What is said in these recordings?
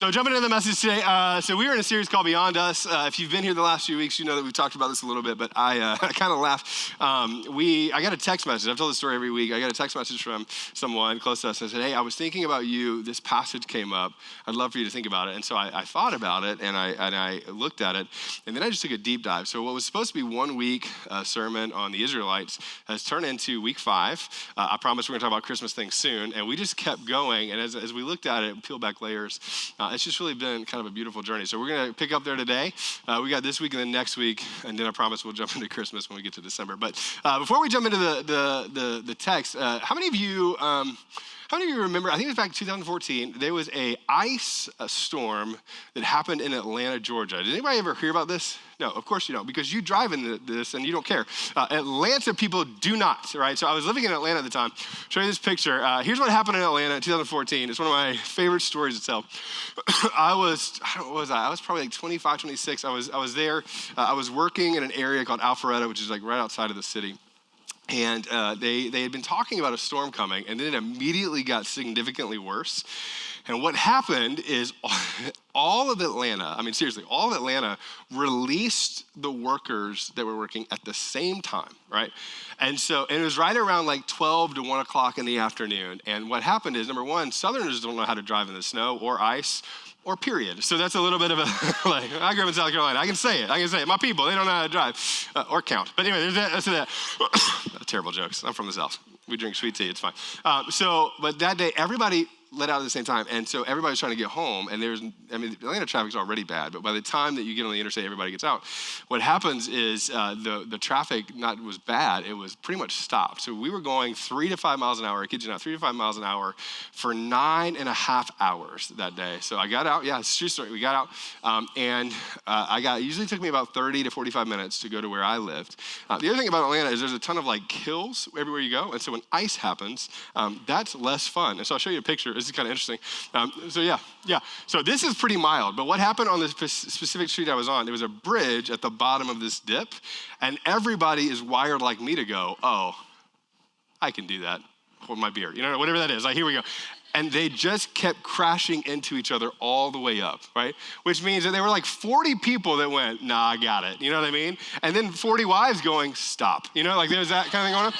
So jumping into the message today, so we were in a series called Beyond Us. If you've been here the last few weeks, you know that we've talked about this a little bit, but I kind of laughed. I got a text message. I've told this story every week. I got a text message from someone close to us and said, hey, I was thinking about you. This passage came up. I'd love for you to think about it. And so I thought about it, and I looked at it, and then I just took a deep dive. So what was supposed to be 1 week sermon on the Israelites has turned into week 5. I promise we're going to talk about Christmas things soon, and we just kept going. And as we looked at it and peeled back layers, it's just really been kind of a beautiful journey. So we're going to pick up there today. We got this week and then next week, and then I promise we'll jump into Christmas when we get to December. But before we jump into the text, how many of you remember, I think it was back in 2014, there was a ice storm that happened in Atlanta, Georgia. Did anybody ever hear about this? No, of course you don't, because you drive in this and you don't care. Atlanta people do not, right? So I was living in Atlanta at the time. Show you this picture. Here's what happened in Atlanta in 2014. It's one of my favorite stories to tell. I was probably like 25, 26. I was there. I was working in an area called Alpharetta, which is like right outside of the city. And they had been talking about a storm coming, and then it immediately got significantly worse. And what happened is all of Atlanta released the workers that were working at the same time, right? And it was right around like 12 to 1 o'clock in the afternoon. And what happened is, number one, Southerners don't know how to drive in the snow or ice, or period. So that's a little bit of a, like, I grew up in South Carolina. I can say it. My people, they don't know how to drive or count. But anyway, that's that. Terrible jokes. I'm from the South. We drink sweet tea. It's fine. But that day, everybody let out at the same time. And so everybody's trying to get home. And Atlanta traffic's already bad. But by the time that you get on the interstate, everybody gets out. What happens is the traffic was bad. It was pretty much stopped. So we were going 3 to 5 miles an hour. I kid you not, 3 to 5 miles an hour for 9.5 hours that day. So I got out. Yeah, it's a true story. We got out. It usually took me about 30 to 45 minutes to go to where I lived. The other thing about Atlanta is there's a ton of like hills everywhere you go. And so when ice happens, that's less fun. And so I'll show you a picture. This is kind of interesting. So this is pretty mild. But what happened on this specific street I was on, there was a bridge at the bottom of this dip. And everybody is wired like me to go, oh, I can do that. Hold my beer. Whatever that is. Like, here we go. And they just kept crashing into each other all the way up, right? Which means that there were like 40 people that went, nah, I got it. You know what I mean? And then 40 wives going, stop. Like there's that kind of thing going on.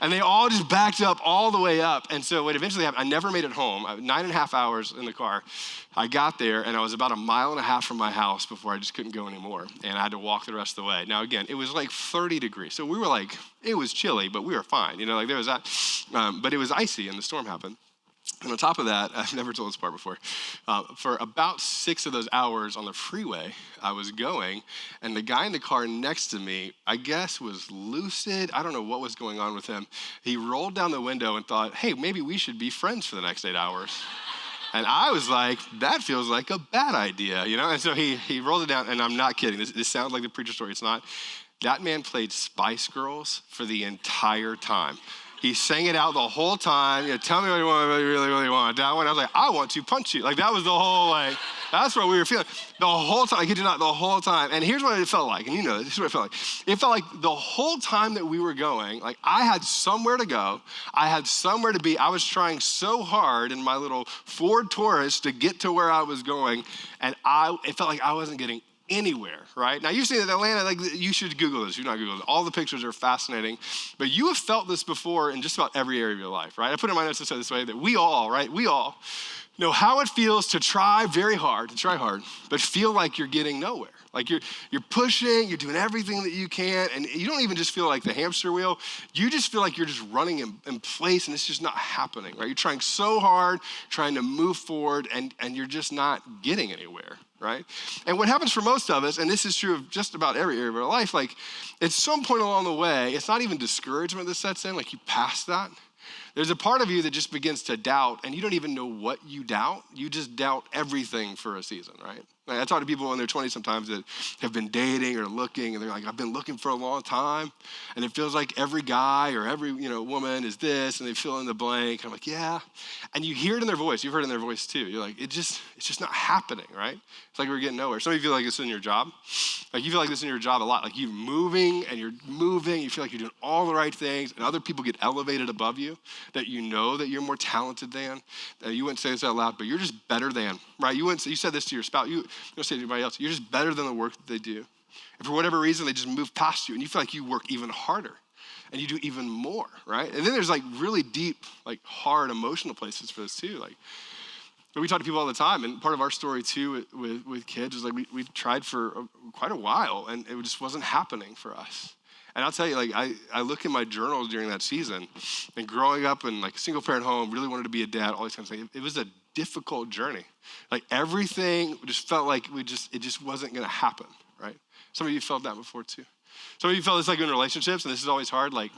And they all just backed up all the way up. And so what eventually happened, I never made it home. 9.5 hours in the car. I got there, and I was about 1.5 miles from my house before I just couldn't go anymore. And I had to walk the rest of the way. Now, again, it was like 30 degrees. So we were like, it was chilly, but we were fine. Like there was that. But it was icy, and the storm happened. And on top of that, I've never told this part before, for about 6 of those hours on the freeway, I was going, and the guy in the car next to me, I guess, was lucid. I don't know what was going on with him. He rolled down the window and thought, hey, maybe we should be friends for the next 8 hours. And I was like, that feels like a bad idea, And so he rolled it down, and I'm not kidding. This sounds like the preacher story. It's not. That man played Spice Girls for the entire time. He sang it out the whole time. Tell me what you want, what you really, really want. That one, I was like, I want to punch you. Like, that was the whole, that's what we were feeling. The whole time, I kid you not, the whole time. And here's what it felt like, and this is what it felt like. It felt like the whole time that we were going, like, I had somewhere to go. I had somewhere to be. I was trying so hard in my little Ford Taurus to get to where I was going, and it felt like I wasn't getting anywhere, right? Now, you've seen it in Atlanta, like, you should Google this. You're not Googling it. All the pictures are fascinating. But you have felt this before in just about every area of your life, right? I put in my notes to say this way, that we all know how it feels to try very hard, but feel like you're getting nowhere. Like you're pushing, you're doing everything that you can, and you don't even just feel like the hamster wheel. You just feel like you're just running in place, and it's just not happening, right? You're trying so hard, trying to move forward, and you're just not getting anywhere, right? And what happens for most of us, and this is true of just about every area of our life, like at some point along the way, it's not even discouragement that sets in, like you pass that. There's a part of you that just begins to doubt, and you don't even know what you doubt. You just doubt everything for a season, right? Like, I talk to people in their 20s sometimes that have been dating or looking, and they're like, I've been looking for a long time, and it feels like every guy or every woman is this, and they fill in the blank. And I'm like, yeah. And you hear it in their voice. You've heard it in their voice too. You're like, it's just not happening, right? It's like we're getting nowhere. Some of you feel like this in your job. Like you feel like this in your job a lot. Like you're moving, you feel like you're doing all the right things, and other people get elevated above you. that you know that you're more talented than. You wouldn't say this out loud, but you're just better than, right? You said this to your spouse. You don't say it to anybody else. You're just better than the work that they do. And for whatever reason, they just move past you, and you feel like you work even harder, and you do even more, right? And then there's like really deep, like hard emotional places for this too. Like, but we talk to people all the time, and part of our story too with kids is like we tried for quite a while, and it just wasn't happening for us. And I'll tell you, like I look in my journals during that season, and growing up in like a single parent home, really wanted to be a dad, all these kinds of things. It was a difficult journey. Like everything just felt like it just wasn't going to happen, right? Some of you felt that before too. Some of you felt this like in relationships, and this is always hard. Like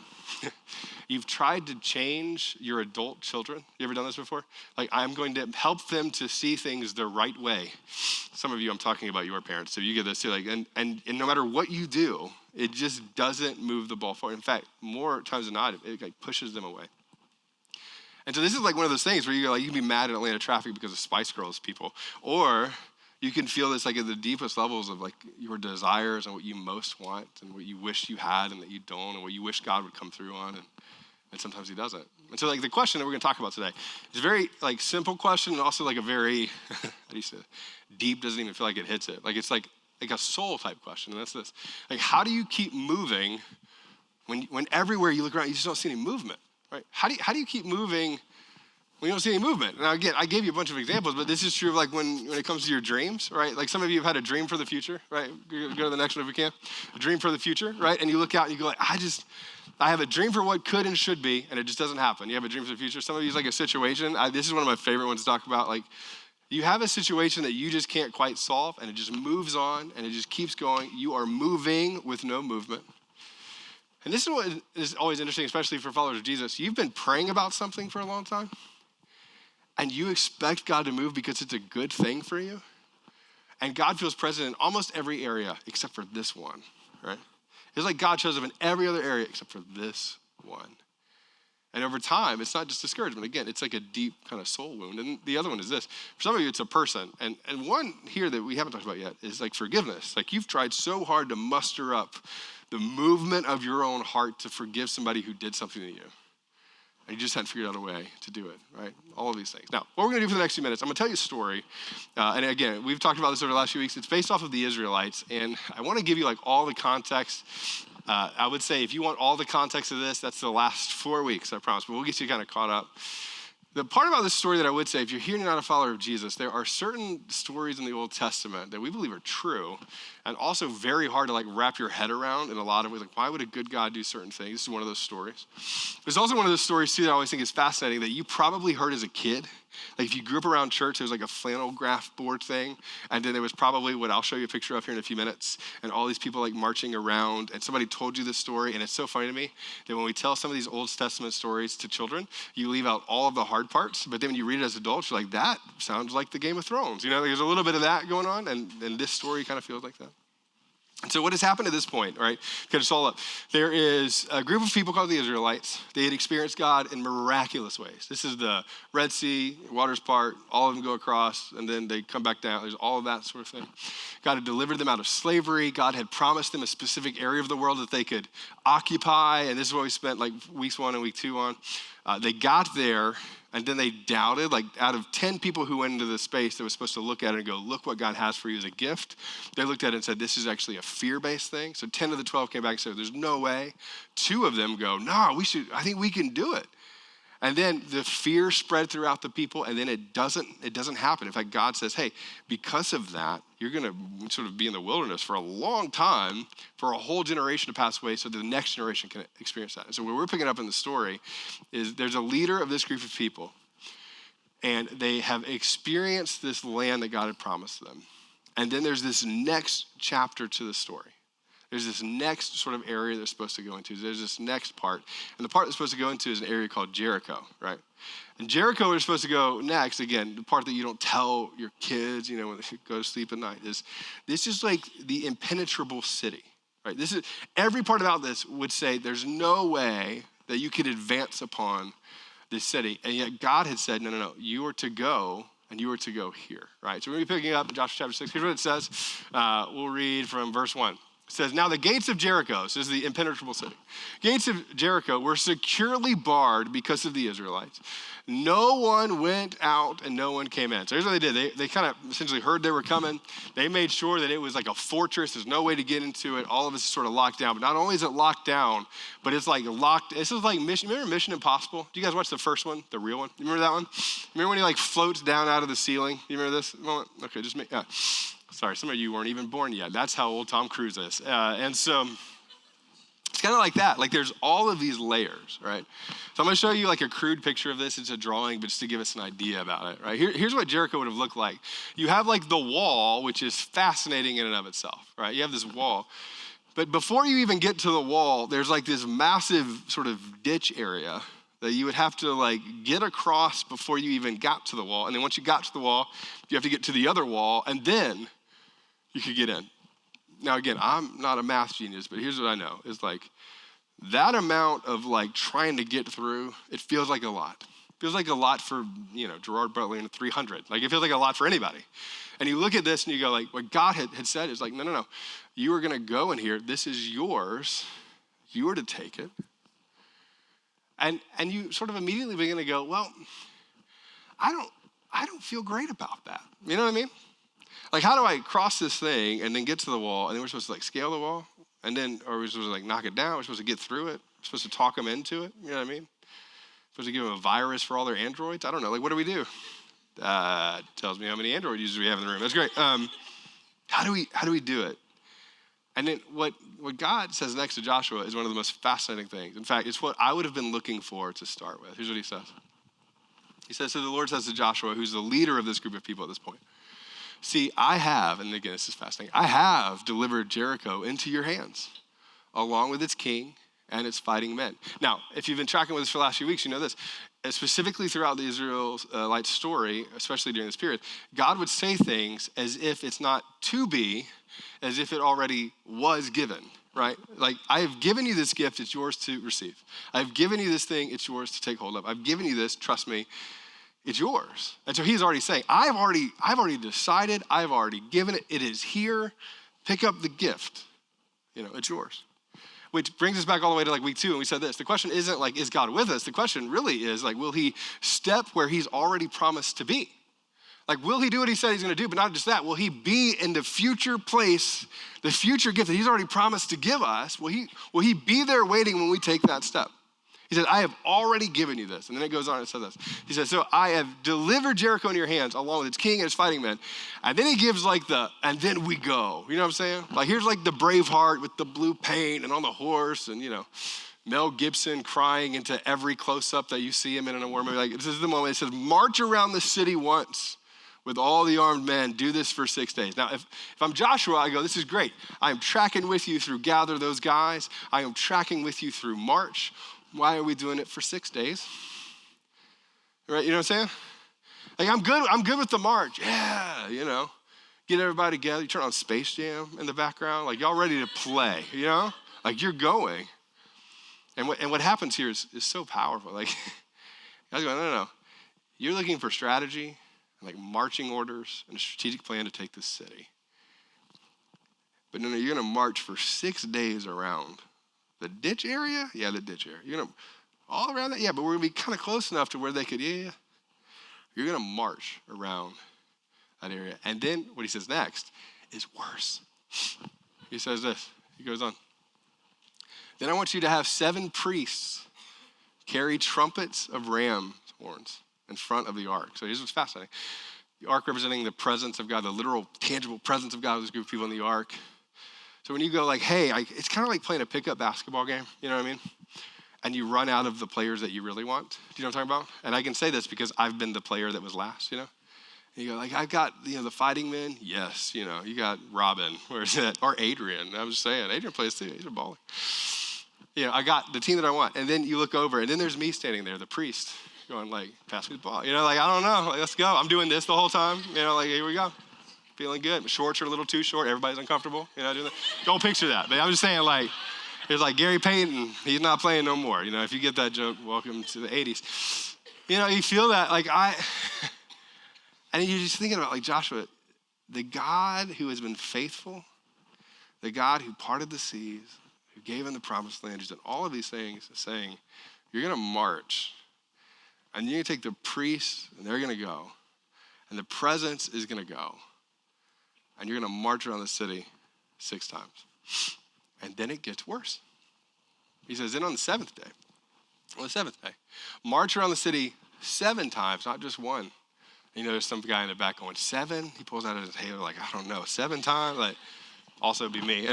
you've tried to change your adult children. You ever done this before? Like I'm going to help them to see things the right way. Some of you, I'm talking about your parents, so you get this too. Like and no matter what you do, it just doesn't move the ball forward. In fact, more times than not, it like pushes them away. And so this is like one of those things where you can be mad at Atlanta traffic because of Spice Girls people, or you can feel this like at the deepest levels of like your desires and what you most want and what you wish you had and that you don't, and what you wish God would come through on, and sometimes he doesn't. And so like the question that we're gonna talk about today is a very like simple question, and also like a very, how do you say it? Deep, doesn't even feel like it hits it. Like it's like a soul type question, and that's this. Like how do you keep moving when everywhere you look around, you just don't see any movement, right? How do you keep moving when you don't see any movement? Now again, I gave you a bunch of examples, but this is true of like when it comes to your dreams, right? Like some of you have had a dream for the future, right? Go to the next one if we can. A dream for the future, right? And you look out and you go like, I have a dream for what could and should be, and it just doesn't happen. You have a dream for the future. Some of you is like a situation. This is one of my favorite ones to talk about. Like you have a situation that you just can't quite solve, and it just moves on, and it just keeps going. You are moving with no movement. And this is what is always interesting, especially for followers of Jesus. You've been praying about something for a long time, and you expect God to move because it's a good thing for you. And God feels present in almost every area except for this one, right? It's like God shows up in every other area except for this one. And over time, it's not just discouragement. Again, it's like a deep kind of soul wound. And the other one is this. For some of you, it's a person. And one here that we haven't talked about yet is like forgiveness. Like you've tried so hard to muster up the movement of your own heart to forgive somebody who did something to you. And you just hadn't figured out a way to do it, right? All of these things. Now, what we're going to do for the next few minutes, I'm going to tell you a story. And again, we've talked about this over the last few weeks. It's based off of the Israelites. And I want to give you like all the context. I would say if you want all the context of this, that's the last 4 weeks, I promise. But we'll get you kind of caught up. The part about this story that I would say, if you're here and you're not a follower of Jesus, there are certain stories in the Old Testament that we believe are true and also very hard to like wrap your head around in a lot of ways. Like, why would a good God do certain things? This is one of those stories. There's also one of those stories too that I always think is fascinating that you probably heard as a kid. Like if you grew up around church, there was like a flannel graph board thing. And then there was probably what I'll show you a picture of here in a few minutes. And all these people like marching around, and somebody told you this story. And it's so funny to me that when we tell some of these Old Testament stories to children, you leave out all of the hard parts. But then when you read it as adults, you're like, that sounds like the Game of Thrones. You know, there's a little bit of that going on. And this story kind of feels like that. And so what has happened at this point, right? Get us all up. There is a group of people called the Israelites. They had experienced God in miraculous ways. This is the Red Sea, waters part, all of them go across, and then they come back down. There's all of that sort of thing. God had delivered them out of slavery. God had promised them a specific area of the world that they could occupy, and this is what we spent like weeks 1 and week 2 on. They got there, and then they doubted. Like out of 10 people who went into this space that was supposed to look at it and go, look what God has for you as a gift, they looked at it and said, this is actually a fear-based thing. So 10 of the 12 came back and said, there's no way. 2 of them go, no, I think we can do it. And then the fear spread throughout the people, and then it doesn't happen. In fact, God says, hey, because of that, you're going to sort of be in the wilderness for a long time, for a whole generation to pass away so that the next generation can experience that. And so where we're picking up in the story is there's a leader of this group of people, and they have experienced this land that God had promised them. And then there's this next chapter to the story. There's this next sort of area they're supposed to go into. There's this next part. And the part they're supposed to go into is an area called Jericho, right? And Jericho is supposed to go next. Again, the part that you don't tell your kids, you know, when they go to sleep at night is this is like the impenetrable city, right? This is every part about this would say there's no way that you could advance upon this city. And yet God had said, no, you are to go. And you are to go here, right? So we're going to be picking up in Joshua chapter 6. Here's what it says. We'll read from verse 1. It says, now the gates of Jericho, so this is the impenetrable city. Gates of Jericho were securely barred because of the Israelites. No one went out and no one came in. So here's what they did. They kind of essentially heard they were coming. They made sure that it was like a fortress. There's no way to get into it. All of this is sort of locked down. But not only is it locked down, but it's like locked. This is like remember Mission Impossible? Do you guys watch the first one, the real one? You remember that one? Remember when he like floats down out of the ceiling? You remember this moment? Okay, just make, sorry, some of you weren't even born yet. That's how old Tom Cruise is. And so it's kind of like that. Like there's all of these layers, right? So I'm going to show you like a crude picture of this. It's a drawing, but just to give us an idea about it, right? Here's what Jericho would have looked like. You have like the wall, which is fascinating in and of itself, right? You have this wall. But before you even get to the wall, there's like this massive sort of ditch area that you would have to like get across before you even got to the wall. And then once you got to the wall, you have to get to the other wall, and then you could get in. Now, again, I'm not a math genius, but here's what I know. Is like that amount of like trying to get through, it feels like a lot. It feels like a lot for, Gerard Butler in 300. Like it feels like a lot for anybody. And you look at this and you go like, what God had said is like, no. You are going to go in here. This is yours. You are to take it. And you sort of immediately begin to go, well, I don't feel great about that. You know what I mean? Like, how do I cross this thing and then get to the wall, and then we're supposed to, like, scale the wall? And then, or we're supposed to, like, knock it down? We're supposed to get through it? We're supposed to talk them into it? You know what I mean? Supposed to give them a virus for all their Androids? I don't know. Like, what do we do? Tells me how many Android users we have in the room. That's great. How do we do it? And then what God says next to Joshua is one of the most fascinating things. In fact, it's what I would have been looking for to start with. Here's what he says. He says, so the Lord says to Joshua, who's the leader of this group of people at this point, see, I have, and again, this is fascinating, I have delivered Jericho into your hands, along with its king and its fighting men. Now, if you've been tracking with us for the last few weeks, you know this. Specifically throughout the Israelite story, especially during this period, God would say things as if it's not to be, as if it already was given, right? Like, I have given you this gift, it's yours to receive. I've given you this thing, it's yours to take hold of. I've given you this, trust me, it's yours. And so he's already saying, I've already decided, I've already given it, it is here, pick up the gift. It's yours. Which brings us back all the way to like week 2, and we said this. The question isn't like, is God with us? The question really is like, will he step where he's already promised to be? Like, will he do what he said he's gonna do? But not just that, will he be in the future place, the future gift that he's already promised to give us? Will he be there waiting when we take that step? He said, I have already given you this. And then it goes on and says this. He says, so I have delivered Jericho into your hands along with its king and its fighting men. And then he gives like and then we go. You know what I'm saying? Like here's like the Braveheart with the blue paint and on the horse and, Mel Gibson crying into every close-up that you see him in a war movie. Like this is the moment. It says, march around the city once with all the armed men. Do this for 6 days. Now, if I'm Joshua, I go, this is great. I am tracking with you through gather those guys. I am tracking with you through march. Why are we doing it for 6 days? Right, you know what I'm saying? Like, I'm good with the march. Yeah, Get everybody together. You turn on Space Jam in the background. Like, y'all ready to play, Like, you're going. And what happens here is so powerful. Like, I was going, no. You're looking for strategy, and like marching orders, and a strategic plan to take this city. But no, you're going to march for 6 days around the ditch area? Yeah, the ditch area. You're going to, all around that? Yeah, but we're going to be kind of close enough to where they could, yeah. You're going to march around that area. And then what he says next is worse. He says this. He goes on. Then I want you to have 7 priests carry trumpets of ram's horns in front of the ark. So here's what's fascinating. The ark representing the presence of God, the literal, tangible presence of God with this group of people in the ark. So when you go like, hey, it's kind of like playing a pickup basketball game, you know what I mean? And you run out of the players that you really want. Do you know what I'm talking about? And I can say this because I've been the player that was last, And you go like, I've got, the fighting men. Yes, you got Robin. Where's that? Or Adrian. I'm just saying, Adrian plays too. He's a baller. I got the team that I want. And then you look over, and then there's me standing there, the priest, going like, pass me the ball. Like, I don't know. Like, let's go. I'm doing this the whole time. Like, here we go. Feeling good. My shorts are a little too short. Everybody's uncomfortable. Don't picture that. But I'm just saying, like, it's like Gary Payton. He's not playing no more. If you get that joke, welcome to the 80s. You feel that, like, and you're just thinking about, like, Joshua, the God who has been faithful The God who parted the seas, who gave him the promised land, who's done all of these things, is saying, you're going to march, and you're going to take the priests, and they're going to go, and the presence is going to go, and you're going to march around the city 6 times. And then it gets worse. He says, then on the seventh day, march around the city 7 times, not just one. You know, there's some guy in the back going, 7? He pulls out his halo like, I don't know, 7 times? Like, also be me.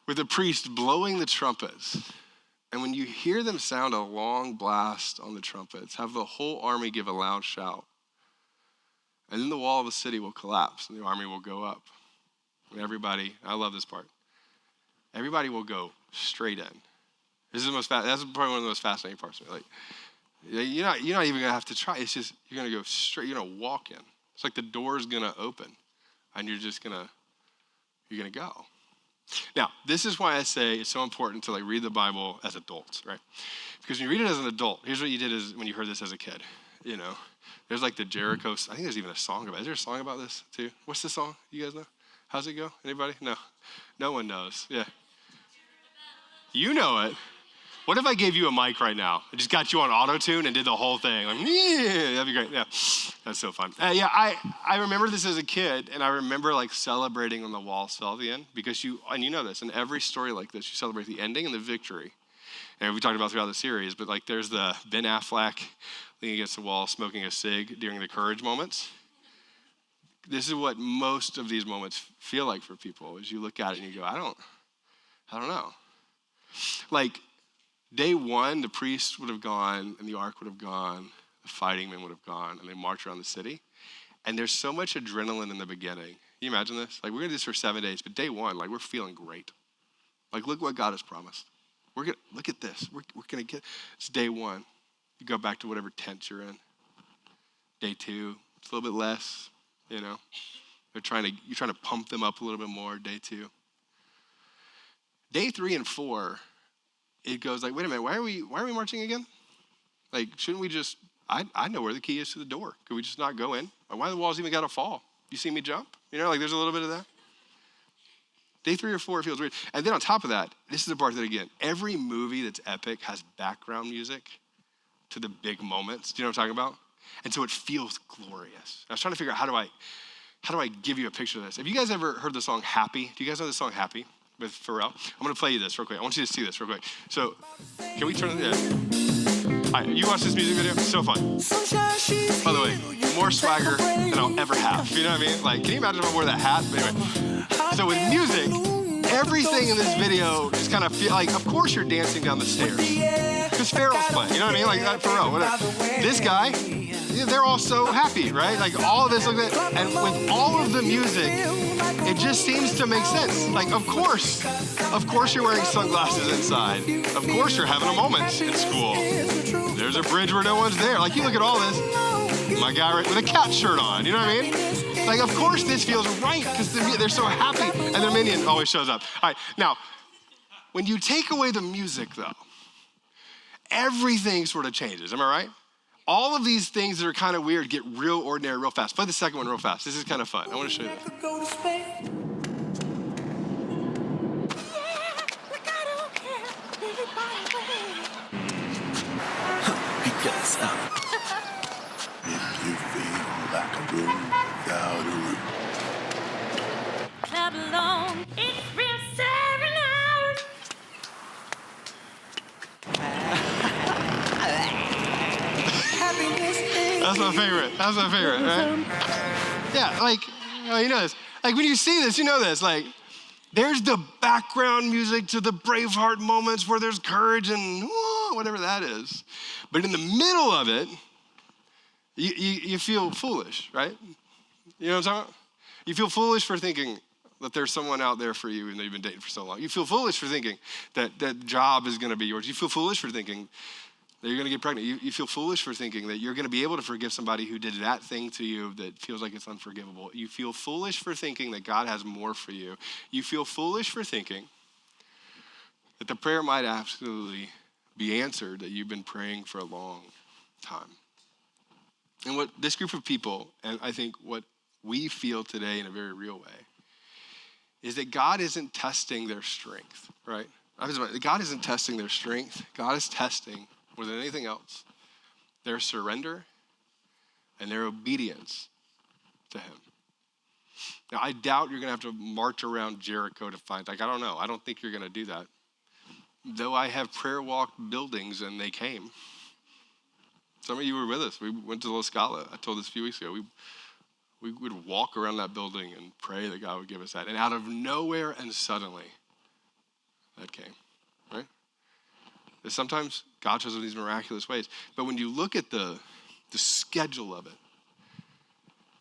With the priest blowing the trumpets. And when you hear them sound a long blast on the trumpets, have the whole army give a loud shout. And then the wall of the city will collapse and the army will go up. And everybody, I love this part, everybody will go straight in. This is the most that's probably one of the most fascinating parts of me. Like, you're not even going to have to try. It's just, you're going to go straight, you're going to walk in. It's like the door's going to open and you're going to go. Now, this is why I say it's so important to read the Bible as adults, right? Because when you read it as an adult, here's what you did is when you heard this as a kid, you know. There's the Jericho, I think there's even a song about it. Is there a song about this too? What's the song? You guys know? How's it go? Anybody? No. No one knows. Yeah. You know it. What if I gave you a mic right now? I just got you on auto-tune and did the whole thing. Yeah, that'd be great. Yeah, that's so fun. I remember this as a kid, and I remember celebrating when the walls fell at the end, because you know this, in every story like this, you celebrate the ending and the victory. And we talked about throughout the series, but there's the Ben Affleck leaning against the wall, smoking a cig during the courage moments. This is what most of these moments feel like for people, as you look at it and you go, I don't know. Day 1, the priest would have gone and the ark would have gone, the fighting men would have gone, and they march around the city. And there's so much adrenaline in the beginning. Can you imagine this? We're going to do this for 7 days, but day 1, we're feeling great. Look what God has promised. Look at this. We're going to get, it's day 1. You go back to whatever tent you're in. Day 2, it's a little bit less, you know. You're trying to pump them up a little bit more, day 2. Day 3 and 4, it goes wait a minute, why are we marching again? Shouldn't we just, I know where the key is to the door. Could we just not go in? Why the walls even got to fall? You see me jump? You know, there's a little bit of that. Day 3 or 4 feels weird. And then on top of that, this is the part that, again, every movie that's epic has background music to the big moments. Do you know what I'm talking about? And so it feels glorious. I was trying to figure out how do I give you a picture of this? Have you guys ever heard the song Happy? Do you guys know the song Happy with Pharrell? I'm going to play you this real quick. I want you to see this real quick. So can we turn it? Yeah. All right, you watch this music video? It's so fun. By the way, more swagger than I'll ever have. You know what I mean? Can you imagine if I wore that hat? But anyway, so with music, everything in this video just kind of feel of course you're dancing down the stairs. Because Pharrell's playing, you know what I mean? Pharrell, whatever. This guy, they're all so happy, right? All of this, and with all of the music, it just seems to make sense. Of course you're wearing sunglasses inside. Of course you're having a moment in school. There's a bridge where no one's there. You look at all this, my guy with a cat shirt on, you know what I mean? Of course this feels right, because they're so happy, and their minion always shows up. All right, now, when you take away the music, though, everything sort of changes, am I right? All of these things that are kind of weird get real ordinary real fast. Play the second one real fast. This is kind of fun. I want to show you this. If you feel like a room without a roof. Clap along, it's real serenade. That's my favorite, right? Yeah, you know this. When you see this, you know this. There's the background music to the Braveheart moments where there's courage and whatever that is. But in the middle of it, you feel foolish, right? You know what I'm talking about? You feel foolish for thinking that there's someone out there for you even though you've been dating for so long. You feel foolish for thinking that that job is going to be yours. You feel foolish for thinking that you're going to get pregnant. You feel foolish for thinking that you're going to be able to forgive somebody who did that thing to you that feels like it's unforgivable. You feel foolish for thinking that God has more for you. You feel foolish for thinking that the prayer might absolutely be answered that you've been praying for a long time. And what this group of people, and I think what we feel today in a very real way, is that God isn't testing their strength, right? God isn't testing their strength. God is testing, more than anything else, their surrender and their obedience to him. Now, I doubt you're going to have to march around Jericho to find, I don't know. I don't think you're going to do that. Though I have prayer walk buildings and they came. Some of you were with us. We went to La Scala. I told this a few weeks ago. We would walk around that building and pray that God would give us that. And out of nowhere and suddenly, that came, right? That sometimes God shows up in these miraculous ways. But when you look at the schedule of it,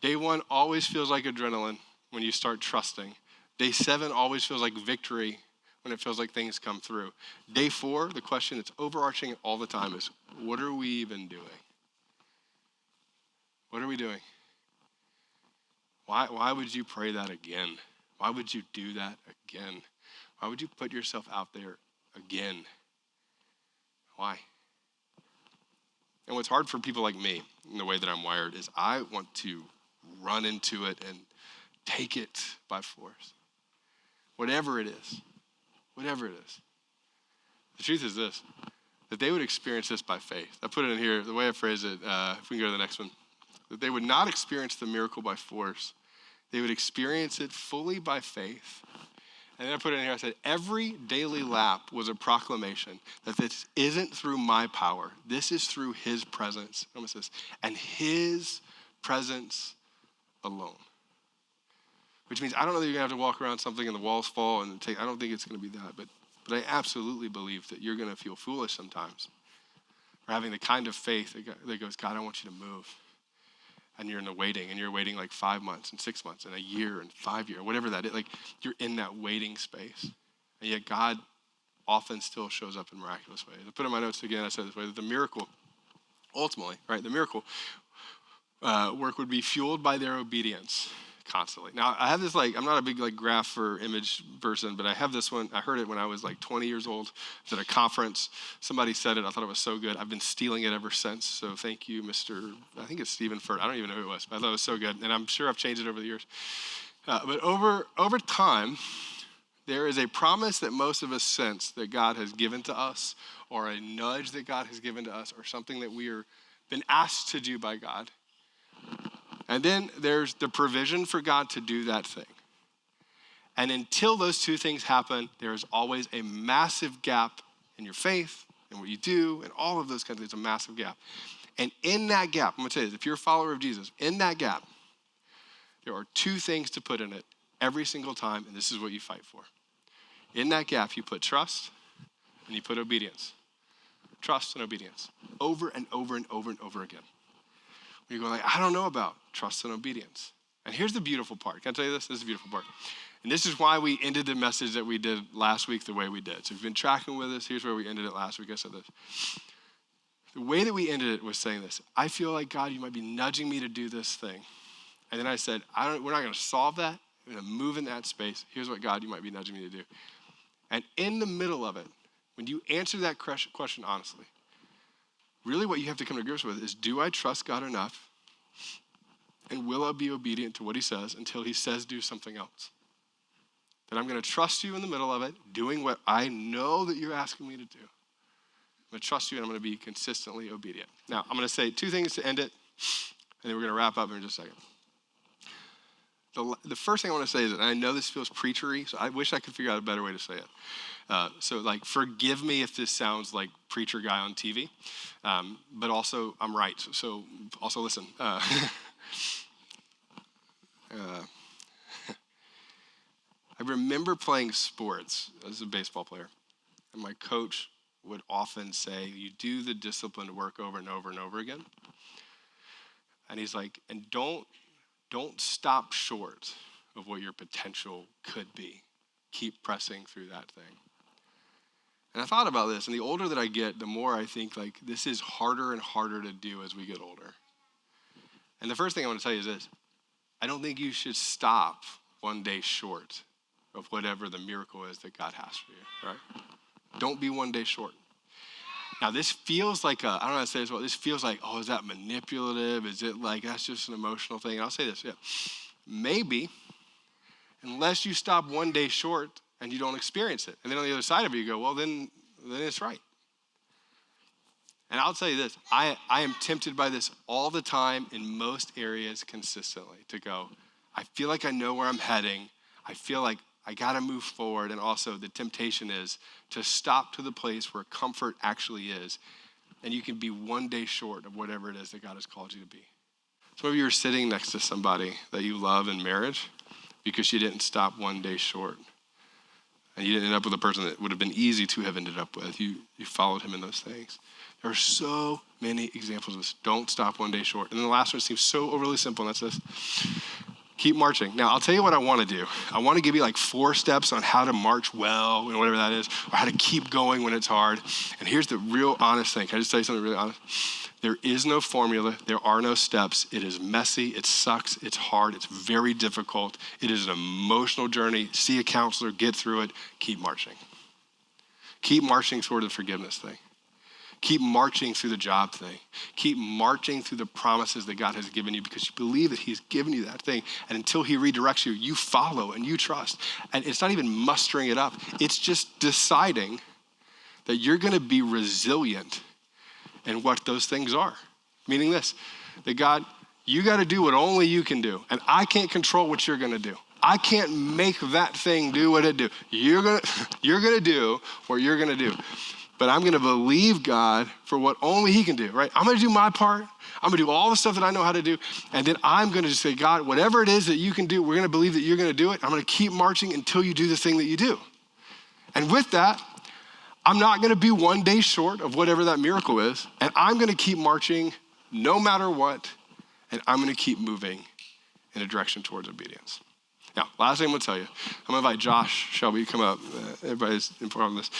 day 1 always feels like adrenaline when you start trusting. Day 7 always feels like victory when it feels like things come through. Day 4, the question that's overarching all the time is, what are we even doing? What are we doing? Why would you pray that again? Why would you do that again? Why would you put yourself out there again? Why? And what's hard for people like me, in the way that I'm wired, is I want to run into it and take it by force. Whatever it is. Whatever it is. The truth is this, that they would experience this by faith. I put it in here, the way I phrase it, if we can go to the next one, that they would not experience the miracle by force. They would experience it fully by faith. And then I put it in here, I said, every daily lap was a proclamation that this isn't through my power. This is through his presence. Notice this, and his presence alone. Which means I don't know that you're going to have to walk around something and the walls fall and I don't think it's going to be that. But I absolutely believe that you're going to feel foolish sometimes for having the kind of faith that goes, God, I want you to move. And you're in the waiting, and you're waiting like 5 months and 6 months and a year and 5 years, whatever that is. Like you're in that waiting space. And yet God often still shows up in miraculous ways. I put in my notes again, I said this way, that the miracle, ultimately, right, the miracle work would be fueled by their obedience constantly. Now, I have this I'm not a big graph or image person, but I have this one. I heard it when I was 20 years old. I was at a conference. Somebody said it. I thought it was so good. I've been stealing it ever since. So thank you, I think it's Stephen Furt. I don't even know who it was, but I thought it was so good. And I'm sure I've changed it over the years. But over time, there is a promise that most of us sense that God has given to us, or a nudge that God has given to us, or something that we are been asked to do by God. And then there's the provision for God to do that thing. And until those two things happen, there is always a massive gap in your faith and what you do and all of those kinds of things, a massive gap. And in that gap, I'm going to tell you, if you're a follower of Jesus, in that gap, there are 2 things to put in it every single time, and this is what you fight for. In that gap, you put trust and you put obedience. Trust and obedience. Over and over and over and over again. You're going I don't know about trust and obedience. And here's the beautiful part. Can I tell you this? This is the beautiful part. And this is why we ended the message that we did last week the way we did. So if you've been tracking with us, here's where we ended it last week. I said this. The way that we ended it was saying this. I feel like, God, you might be nudging me to do this thing. And then I said, we're not going to solve that. We're going to move in that space. Here's what, God, you might be nudging me to do. And in the middle of it, when you answer that question honestly, really what you have to come to grips with is, do I trust God enough? And will I be obedient to what he says until he says do something else? That I'm going to trust you in the middle of it, doing what I know that you're asking me to do. I'm going to trust you, and I'm going to be consistently obedient. Now, I'm going to say 2 things to end it, and then we're going to wrap up in just a second. The first thing I want to say is that I know this feels preachery, so I wish I could figure out a better way to say it. Forgive me if this sounds like preacher guy on TV, but also I'm right. So also listen. I remember playing sports as a baseball player, and my coach would often say, you do the disciplined work over and over and over again. And he's like, and don't stop short of what your potential could be. Keep pressing through that thing. And I thought about this, and the older that I get, the more I think this is harder and harder to do as we get older. And the first thing I want to tell you is this. I don't think you should stop one day short of whatever the miracle is that God has for you, right? Don't be one day short. Now, this feels like I don't know how to say this well. This feels like, is that manipulative? Is it that's just an emotional thing? And I'll say this, yeah. Maybe unless you stop one day short and you don't experience it. And then on the other side of it, you go, well, then it's right. And I'll tell you this, I am tempted by this all the time in most areas consistently to go, I feel like I know where I'm heading. I feel like I got to move forward. And also the temptation is to stop to the place where comfort actually is. And you can be one day short of whatever it is that God has called you to be. Some of you are sitting next to somebody that you love in marriage because you didn't stop one day short. And you didn't end up with a person that would have been easy to have ended up with. You followed him in those things. There are so many examples of this. Don't stop one day short. And then the last one seems so overly simple, and that's this. Keep marching. Now, I'll tell you what I want to do. I want to give you like 4 steps on how to march well, and whatever that is, or how to keep going when it's hard. And here's the real honest thing. Can I just tell you something really honest? There is no formula. There are no steps. It is messy. It sucks. It's hard. It's very difficult. It is an emotional journey. See a counselor. Get through it. Keep marching. Keep marching toward the forgiveness thing. Keep marching through the job thing. Keep marching through the promises that God has given you because you believe that he's given you that thing. And until he redirects you, you follow and you trust. And it's not even mustering it up. It's just deciding that you're going to be resilient in what those things are. Meaning this, that God, you got to do what only you can do. And I can't control what you're going to do. I can't make that thing do what it do. You're going to do what you're going to do. But I'm going to believe God for what only he can do, right? I'm going to do my part. I'm going to do all the stuff that I know how to do. And then I'm going to just say, God, whatever it is that you can do, we're going to believe that you're going to do it. I'm going to keep marching until you do the thing that you do. And with that, I'm not going to be one day short of whatever that miracle is. And I'm going to keep marching no matter what. And I'm going to keep moving in a direction towards obedience. Now, last thing I'm going to tell you, I'm going to invite Josh Shelby to come up. Everybody's informed of this.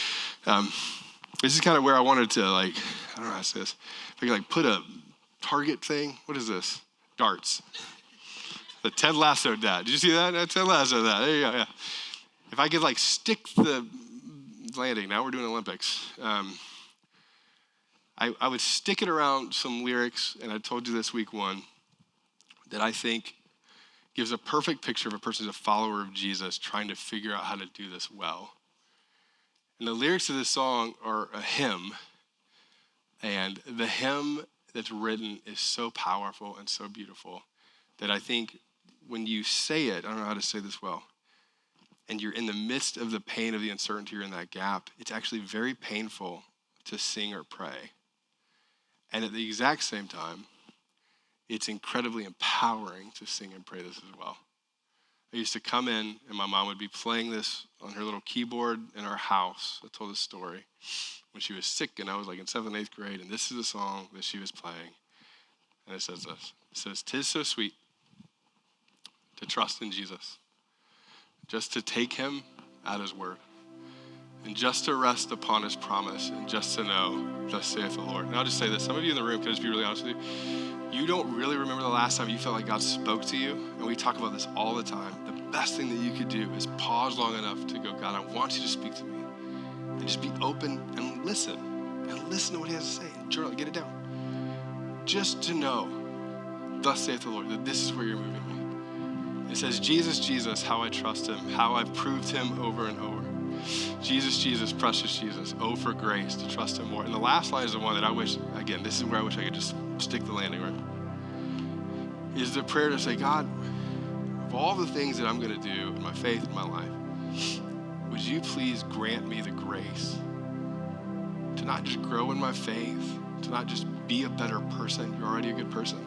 This is kind of where I wanted to, I don't know how to say this. If I could, put a target thing. What is this? Darts. The Ted Lasso dad. Did you see that? Ted Lasso dad. There you go, yeah. If I could, stick the landing. Now we're doing Olympics. I would stick it around some lyrics, and I told you this week 1, that I think gives a perfect picture of a person who's a follower of Jesus trying to figure out how to do this well. And the lyrics of this song are a hymn, and the hymn that's written is so powerful and so beautiful that I think when you say it, I don't know how to say this well, and you're in the midst of the pain of the uncertainty or in that gap, it's actually very painful to sing or pray. And at the exact same time, it's incredibly empowering to sing and pray this as well. I used to come in and my mom would be playing this on her little keyboard in our house. I told this story when she was sick and I was in 7th and 8th grade, and this is a song that she was playing. And it says this. It says, "'Tis so sweet to trust in Jesus, just to take him at his word, and just to rest upon his promise, and just to know, thus saith the Lord." And I'll just say this. Some of you in the room, can I just be really honest with you? You don't really remember the last time you felt like God spoke to you. And we talk about this all the time. The best thing that you could do is pause long enough to go, God, I want you to speak to me. And just be open and listen. And listen to what he has to say. And journal, get it down. Just to know, thus saith the Lord, that this is where you're moving me. It says, Jesus, Jesus, how I trust him, how I've proved him over and over. Jesus, Jesus, precious Jesus, oh, for grace to trust him more. And the last line is the one that I wish, again, this is where I wish I could just stick the landing right, is the prayer to say, God, of all the things that I'm going to do in my faith in my life, would you please grant me the grace to not just grow in my faith, to not just be a better person, you're already a good person,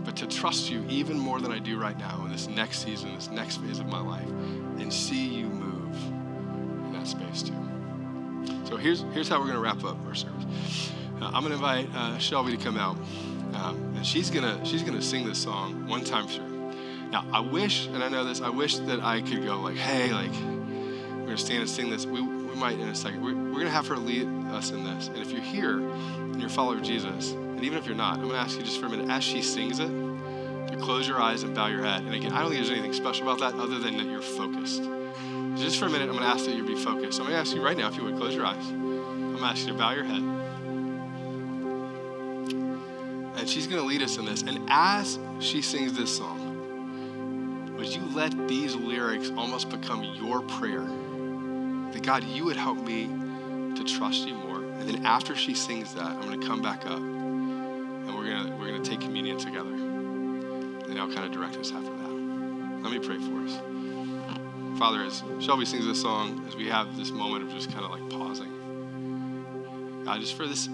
but to trust you even more than I do right now in this next season, this next phase of my life, and see you move in that space too. So here's how we're going to wrap up our service. I'm going to invite Shelby to come out, and she's gonna sing this song one time through. Now, I wish, and I know this, I wish that I could go hey, we're going to stand and sing this. We might in a second. We're going to have her lead us in this. And if you're here and you're a follower of Jesus, and even if you're not, I'm going to ask you just for a minute, as she sings it, to close your eyes and bow your head. And again, I don't think there's anything special about that other than that you're focused. Just for a minute, I'm going to ask that you be focused. So I'm going to ask you right now, if you would, close your eyes. I'm going to ask you to bow your head. And she's going to lead us in this. And as she sings this song, would you let these lyrics almost become your prayer? That God, you would help me to trust you more. And then after she sings that, I'm gonna come back up and we're gonna take communion together. And I'll kind of direct us after that. Let me pray for us. Father, as Shelby sings this song, as we have this moment of just kind of like pausing, God, just for this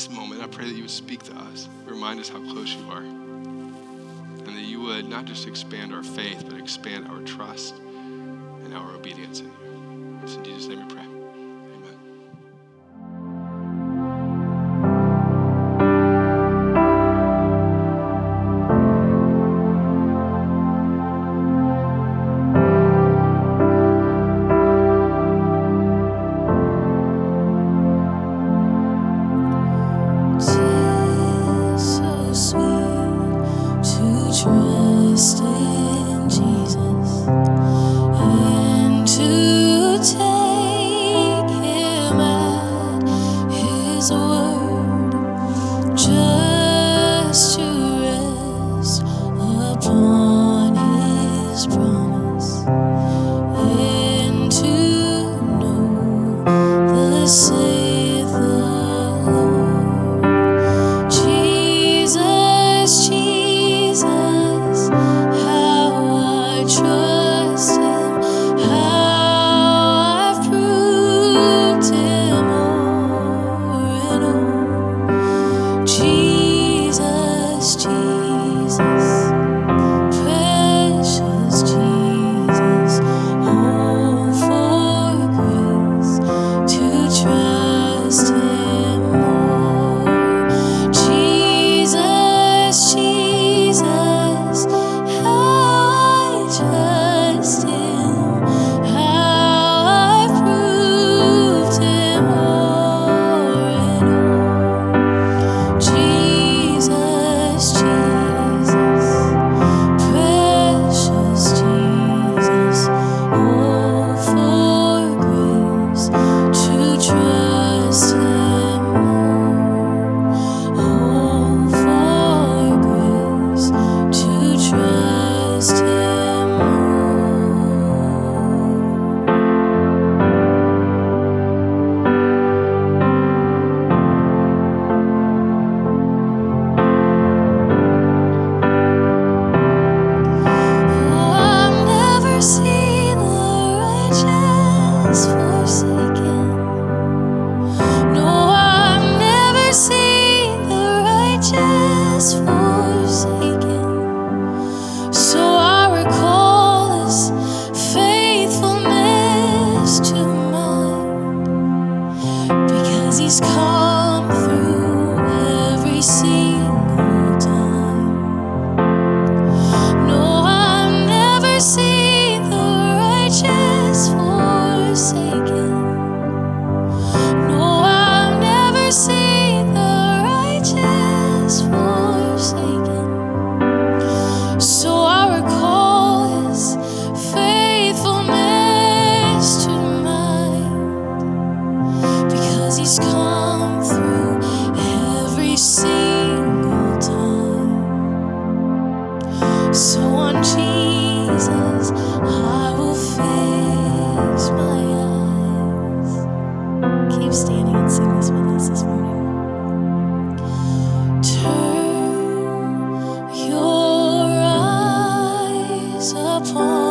moment, I pray that you would speak to us, remind us how close you are, and that you would not just expand our faith, but expand our trust and our obedience in you. It's in Jesus' name we pray. Amen. Trust in Jesus and to take him at his word, just to rest upon his promise and to know the saith the Lord. Jesus, Jesus, how I trust him, how I've proved him o'er and o'er. Jesus, Jesus, precious Jesus, oh, for grace to trust him more. Jesus, Jesus, how I trust him, how I've proved him o'er and o'er. Jesus, Jesus, precious Jesus, oh, for grace to trust him more. Oh, for grace to trust him I've never seen the righteous forsaken. No, I've never seen the righteous forsaken. So I recall his faithfulness to mine, because he's come through every single time. No, I've never seen the righteous forsaken. No, I've never seen the righteous forsaken. So I recall his faithfulness to mine, because he's come through every single time. So on Jesus I will fix my eyes. Keep standing and sing this with us this morning. Turn your eyes upon